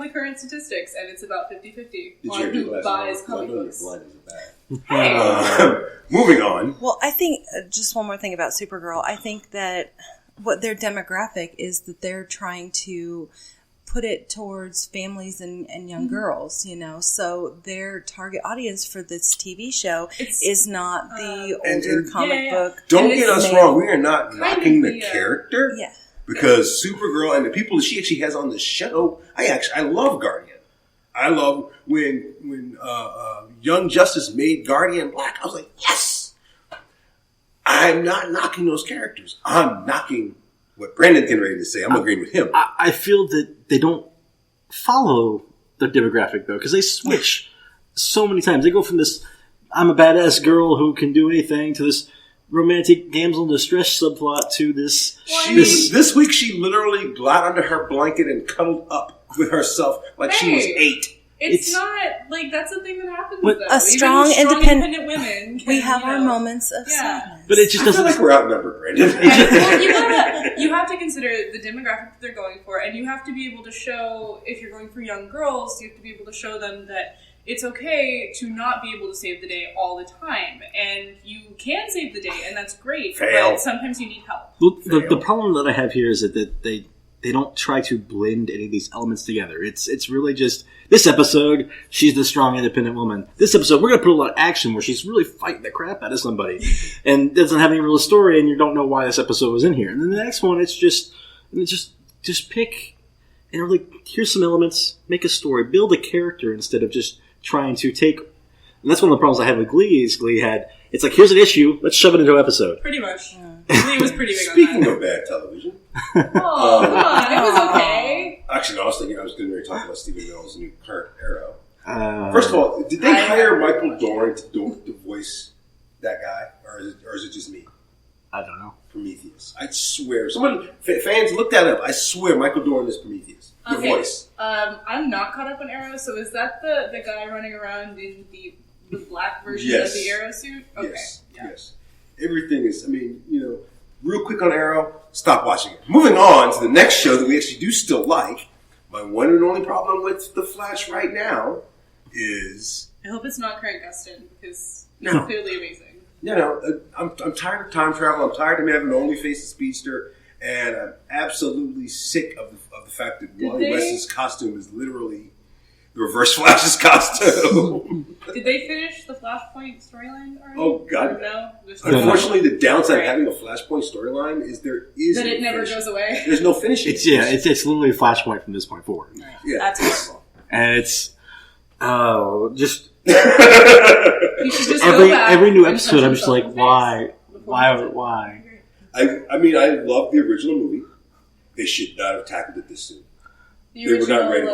the current statistics, and it's about 50-50 Did on who buys comic books. Moving on. Well, I think, just one more thing about Supergirl, I think that what their demographic is that they're trying to put it towards families and young girls, you know, so their target audience for this TV show is not the older comic book. Don't get us wrong, we are not knocking the character. Yeah. Because Supergirl and the people that she actually has on the show, I love Guardian. I love when Young Justice made Guardian black. I was like, yes! I'm not knocking those characters. I'm knocking what Brandon's getting ready to say. I'm agreeing with him. I feel that they don't follow the demographic, though, because they switch so many times. They go from this, I'm a badass girl who can do anything, to this romantic damsel in distress subplot to this. This week she literally got under her blanket and cuddled up with herself like she was 8. It's not like that's a thing that happens. Though. A strong independent women. We have our moments of sadness, but it just doesn't. I feel like we're outnumbered, Brandon. Well, you have to consider the demographic that they're going for, and you have to be able to show, if you're going for young girls, you have to be able to show them that it's okay to not be able to save the day all the time, and you can save the day, and that's great. But sometimes you need help. The problem that I have here is that they don't try to blend any of these elements together. It's really just, this episode, she's the strong, independent woman. This episode, we're going to put a lot of action where she's really fighting the crap out of somebody. And doesn't have any real story, and you don't know why this episode was in here. And then the next one, it's just pick, and really, here's some elements, make a story, build a character instead of just trying to take. And that's one of the problems I had with Glee, is Glee had, it's like, here's an issue, let's shove it into an episode. Pretty much. Glee was pretty big on that. Speaking of bad television. Oh, come on, it was okay. Actually, no, I was thinking I was going to talk about Stephen Amell's new current Arrow. First of all, did they hire Michael Dorn to voice that guy, or is it just me? I don't know. Prometheus. I swear. Fans, look that up. I swear Michael Dorn is Prometheus. The voice. I'm not caught up on Arrow, so is that the guy running around in the black version of the Arrow suit? Okay. Yes. Everything is, real quick on Arrow, stop watching it. Moving on to the next show that we actually do still like. My one and only problem with The Flash right now is... I hope it's not Grant Gustin, because he's clearly amazing. I'm tired of time travel. I'm tired of having to only face the speedster. And I'm absolutely sick of the fact that Wally West's costume is literally the Reverse Flash's costume. Did they finish the Flashpoint storyline already? Oh, God. No? Unfortunately, the downside of having a Flashpoint storyline is there is that it never goes away. There's no finishing. It's literally a Flashpoint from this point forward. Right. Yeah. That's horrible. And it's just you should just every new episode. I'm just like, why? I love the original movie. They should not have tackled it this soon. They were not ready.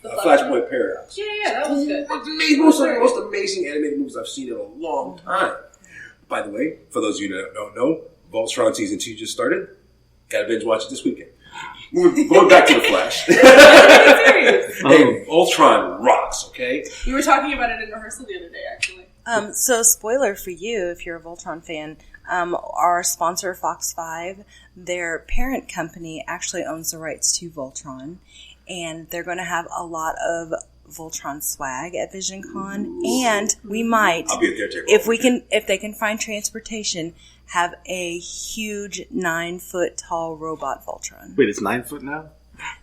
The Flashpoint Paradox. Yeah, that was good. One of the most amazing animated movies I've seen in a long time. By the way, for those of you that don't know, Voltron Season 2 just started. Gotta binge watch it this weekend. Going back to The Flash. Hey, Voltron rocks, okay? You were talking about it in rehearsal the other day, actually. So, spoiler for you, if you're a Voltron fan, our sponsor, Fox 5, their parent company actually owns the rights to Voltron, and they're going to have a lot of Voltron swag at VisionCon, and we might, I'll be at their if they can find transportation, have a huge 9-foot tall robot Voltron. Wait, it's 9 foot now?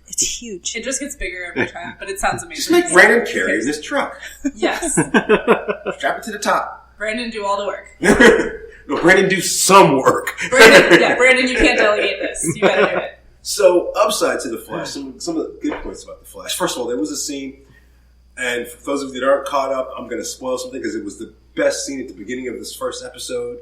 It's huge. It just gets bigger every time, but it sounds amazing. Just make Brandon carry this truck. Yes. Strap it to the top. Brandon, do all the work. No, Brandon, do some work. Brandon, you can't delegate this. You gotta do it. So, upside to The Flash, some of the good points about The Flash. First of all, there was a scene, and for those of you that aren't caught up, I'm going to spoil something because it was the best scene at the beginning of this first episode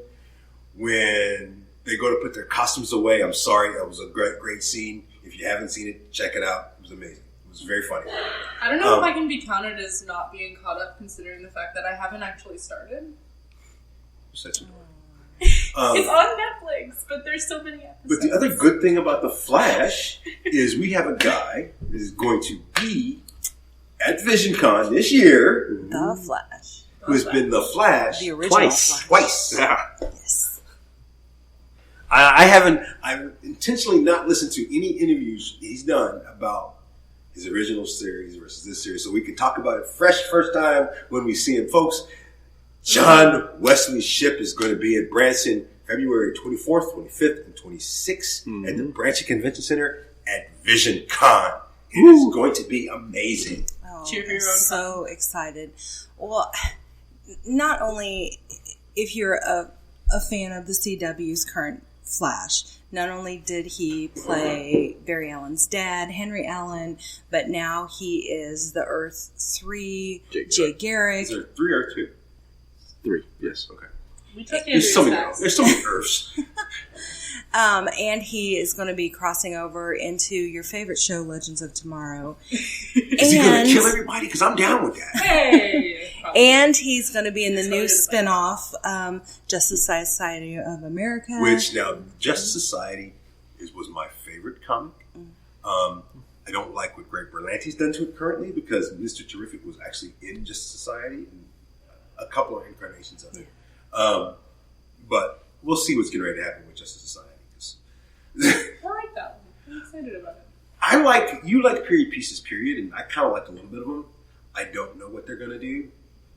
when they go to put their costumes away. I'm sorry, that was a great scene. If you haven't seen it, check it out. It was amazing. It was very funny. I don't know if I can be counted as not being caught up considering the fact that I haven't actually started. Such a it's on Netflix, but there's so many episodes. But the other good thing about The Flash is we have a guy that is going to be at VisionCon this year. The Flash. Who has been The Flash the original Flash. Twice. Yeah. Yes. I've intentionally not listened to any interviews he's done about his original series versus this series, so we can talk about it fresh first time when we see him. Folks, John Wesley's ship is going to be at Branson February 24th, 25th, and 26th at the Branson Convention Center at VisionCon. It is going to be amazing. Oh, I'm so excited. Well, not only if you're a fan of the CW's current Flash, not only did he play Barry Allen's dad, Henry Allen, but now he is the Earth 3, Jay Garrick. Is there 3 or 2? 3, yes. Okay. There's so many Earths. And he is going to be crossing over into your favorite show, Legends of Tomorrow. Is he going to kill everybody? Because I'm down with that. Hey! And he's going to be in the new spinoff, Justice Society of America. Which, now, Justice Society was my favorite comic. I don't like what Greg Berlanti's done to it currently because Mr. Terrific was actually in Justice Society and a couple of incarnations of it. But we'll see what's getting ready to happen with Justice Society. I like that one. I'm excited about it. You like period pieces, period, and I kind of like a little bit of them. I don't know what they're going to do.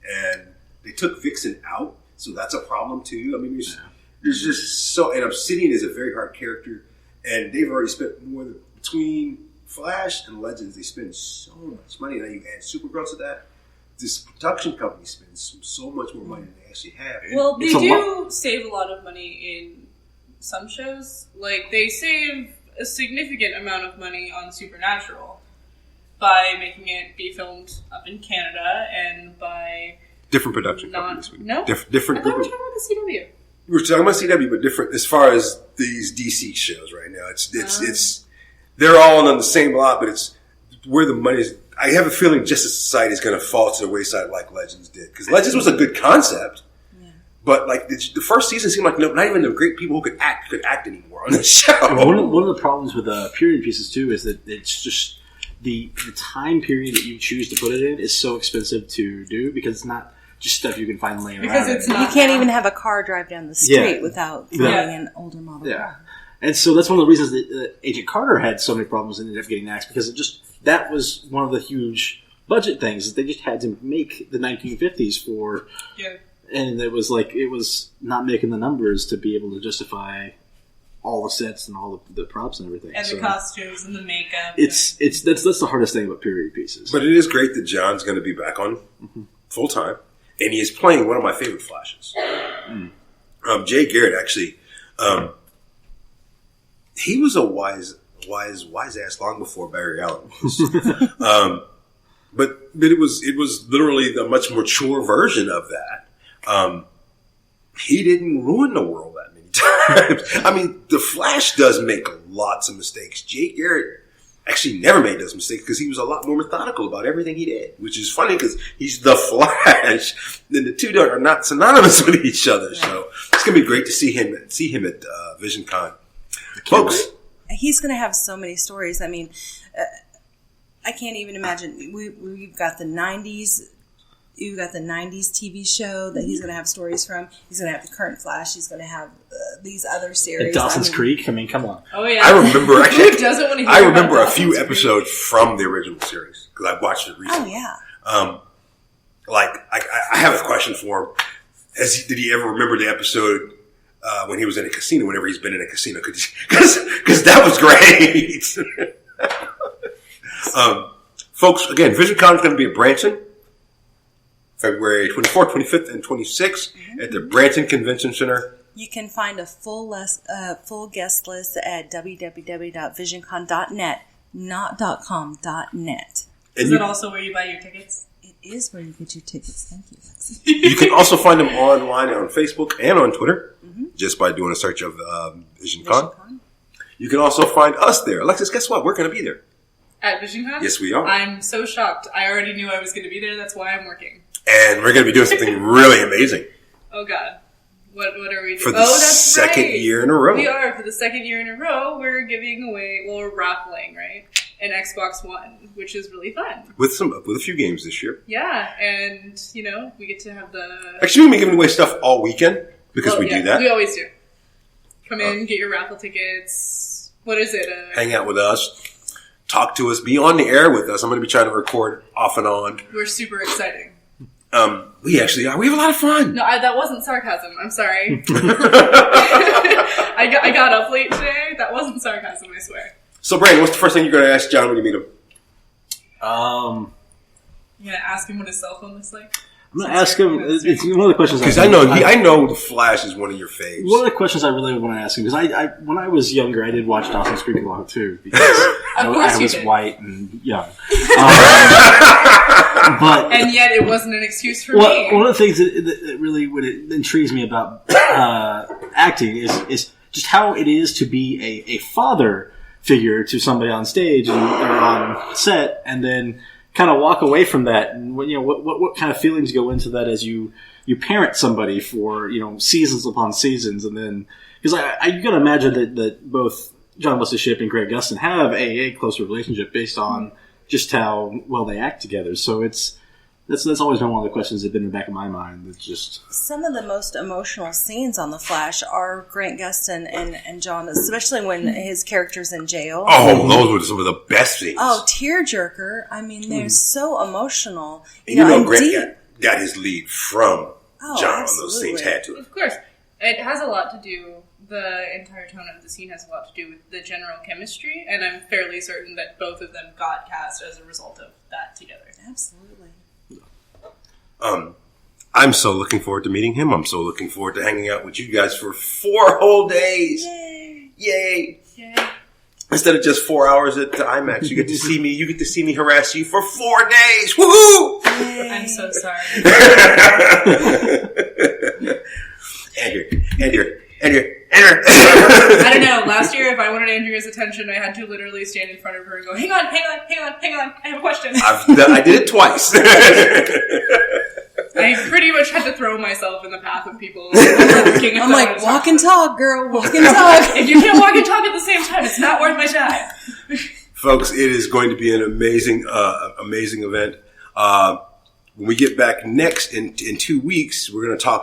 And they took Vixen out, so that's a problem too. I mean, there's just so, and Obsidian is a very hard character, and they've already spent more than, between Flash and Legends, they spend so much money. Now you add Supergirl to that. This production company spends so much more money than they actually have. And well, they do save a lot of money in some shows. Like, they save a significant amount of money on Supernatural by making it be filmed up in Canada and by different production companies. No, different. I thought we were talking about the CW. We're talking about CW, but different as far as these DC shows right now. It's they're all on the same lot, but it's where the money's. I have a feeling Justice Society is going to fall to the wayside like Legends did, because Legends was a good concept. But like the first season seemed like not even the great people who could act anymore on the show. One of the problems with period pieces too is that it's just the time period that you choose to put it in is so expensive to do because it's not just stuff you can find laying around. Because you can't even have a car drive down the street without finding an older model car. And so that's one of the reasons that Agent Carter had so many problems and ended up getting axed because that was one of the huge budget things that they just had to make the 1950s for. Yeah. And it was not making the numbers to be able to justify all the sets and all the props and everything. And the costumes and the makeup. That's the hardest thing about period pieces. But it is great that John's going to be back on full time, and he is playing one of my favorite Flashes. Jay Garrett actually, he was a wise ass long before Barry Allen was. But it was literally the much mature version of that. He didn't ruin the world that many times. I mean, the Flash does make lots of mistakes. Jay Garrett actually never made those mistakes because he was a lot more methodical about everything he did, which is funny because he's the Flash. Then the two are not synonymous with each other. So it's going to be great to see him at VisionCon. Folks, he's going to have so many stories. I mean, I can't even imagine. We've got the 90s. You've got the 90s TV show that he's going to have stories from. He's going to have the current Flash. He's going to have these other series. And Dawson's Creek. I mean, come on. Oh, yeah. I remember actually. Who doesn't want to hear I remember about a few Dawson's episodes from the original series because I watched it recently. Oh, yeah. I have a question for him. Did he ever remember the episode when he was in a casino? Whenever he's been in a casino, because that was great. Folks, again, VisionCon is going to be at Branson. February 24th, 25th, and 26th at the Branson Convention Center. You can find a full guest list at www.visioncon.net, not .com, .net. Is it also where you buy your tickets? It is where you get your tickets. Thank you, Lexi. You can also find them online on Facebook and on Twitter, just by doing a search of VisionCon. You can also find us there. Alexis, guess what? We're going to be there. At VisionCon? Yes, we are. I'm so shocked. I already knew I was going to be there. That's why I'm working. And we're going to be doing something really amazing. Oh, God. What are we doing? For the second year in a row. We are. For the second year in a row, we're giving away, we're raffling, right? An Xbox One, which is really fun. With a few games this year. Yeah, and, we get to have the... Actually, we'll be giving away stuff all weekend, because we do that. We always do. Come in, get your raffle tickets. What is it? Hang out with us. talk to us, be on the air with us. I'm going to be trying to record off and on. We're super exciting. We actually are. We have a lot of fun. No, that wasn't sarcasm. I'm sorry. I got up late today. That wasn't sarcasm, I swear. So, Brandon, what's the first thing you're going to ask John when you meet him? You're going to ask him what his cell phone looks like? I'm going to ask him. It's one of the questions. Because I know the Flash is one of your faves. One of the questions I really want to ask him, because I when I was younger, I did watch Dawson's Creek a lot too, because I was white and young. And yet it wasn't an excuse for me. One of the things that really intrigues me about acting is just how it is to be a father figure to somebody on stage or on set, and then kind of walk away from that, and what kind of feelings go into that as you parent somebody for seasons upon seasons, and then because you got to imagine that both John Wesley Shipp and Greg Gustin have a closer relationship based on just how well they act together. So that's always been one of the questions that have been in the back of my mind. It's just some of the most emotional scenes on The Flash are Grant Gustin and John, especially when his character's in jail. Oh, those were some of the best scenes. Oh, tearjerker! I mean, they're so emotional. And Grant got his lead from John on those scenes. Had to. Of course, it has a lot to do. The entire tone of the scene has a lot to do with the general chemistry, and I'm fairly certain that both of them got cast as a result of that together. Absolutely. I'm so looking forward to meeting him. I'm so looking forward to hanging out with you guys for 4 whole days. Yay! Yay! Instead of just 4 hours at the IMAX, you get to see me. You get to see me harass you for 4 days. Woohoo! Yay. I'm so sorry. Andrew. I don't know. Last year, if I wanted Andrea's attention, I had to literally stand in front of her and go, hang on. I have a question. I did it twice. I pretty much had to throw myself in the path of people. I'm like, walk and talk, girl. Walk and talk. If you can't walk and talk at the same time, it's not worth my time. Folks, it is going to be an amazing event. When we get back next in 2 weeks, we're going to go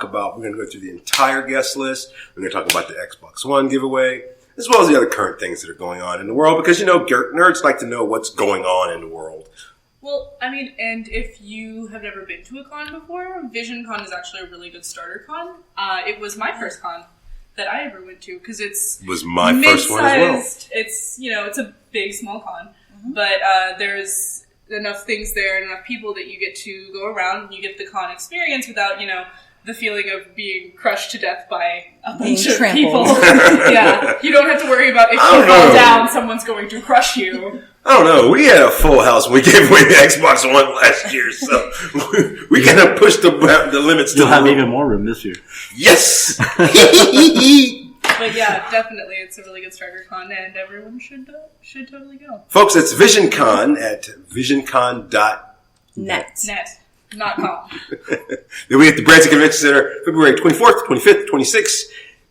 through the entire guest list. We're going to talk about the Xbox One giveaway, as well as the other current things that are going on in the world, because, nerds like to know what's going on in the world. Well, I mean, and if you have never been to a con before, VisionCon is actually a really good starter con. It was my first con that I ever went to, because it was my first one as well. It's, it's a big, small con, but there's enough things there and enough people that you get to go around and you get the con experience without, the feeling of being crushed to death by a bunch of people. Yeah, you don't have to worry about if you fall down, someone's going to crush you. I don't know. We had a full house when we gave away the Xbox One last year, so we kind of pushed the limits. You'll have even more room this year. Yes! But yeah, definitely, it's a really good starter con, and everyone should totally go. Folks, it's VisionCon at visioncon.net. Not com. Then we at the Branson Convention Center, February 24th, 25th, 26th,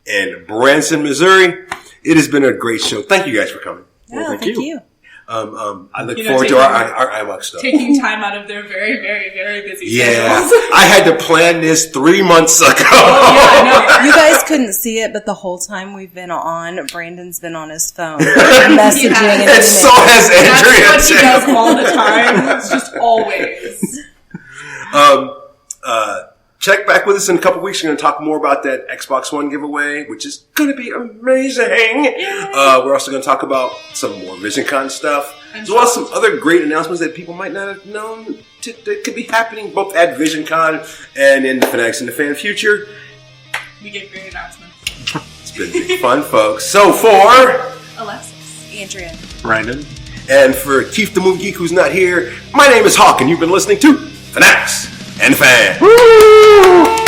in Branson, Missouri. It has been a great show. Thank you guys for coming. Yeah, thank you. I look forward to our IMAX stuff. Taking time out of their very, very, very busy schedules. Yeah. I had to plan this 3 months ago. You guys couldn't see it, but the whole time we've been on, Brandon's been on his phone messaging. And so has Andrea. That's what he does all the time. It's just always. Check back with us in a couple weeks. We're going to talk more about that Xbox One giveaway, which is going to be amazing. We're also going to talk about some more VisionCon stuff, as well as some other great announcements that people might not have known that could be happening both at VisionCon and in the Fanatics and the Fan future. We get great announcements. It's been big fun, folks. So for Alexis, Andrea, Brandon, and for Keith the Movie Geek, who's not here, my name is Hawk, and you've been listening to Fanatics and the Fan. Woo!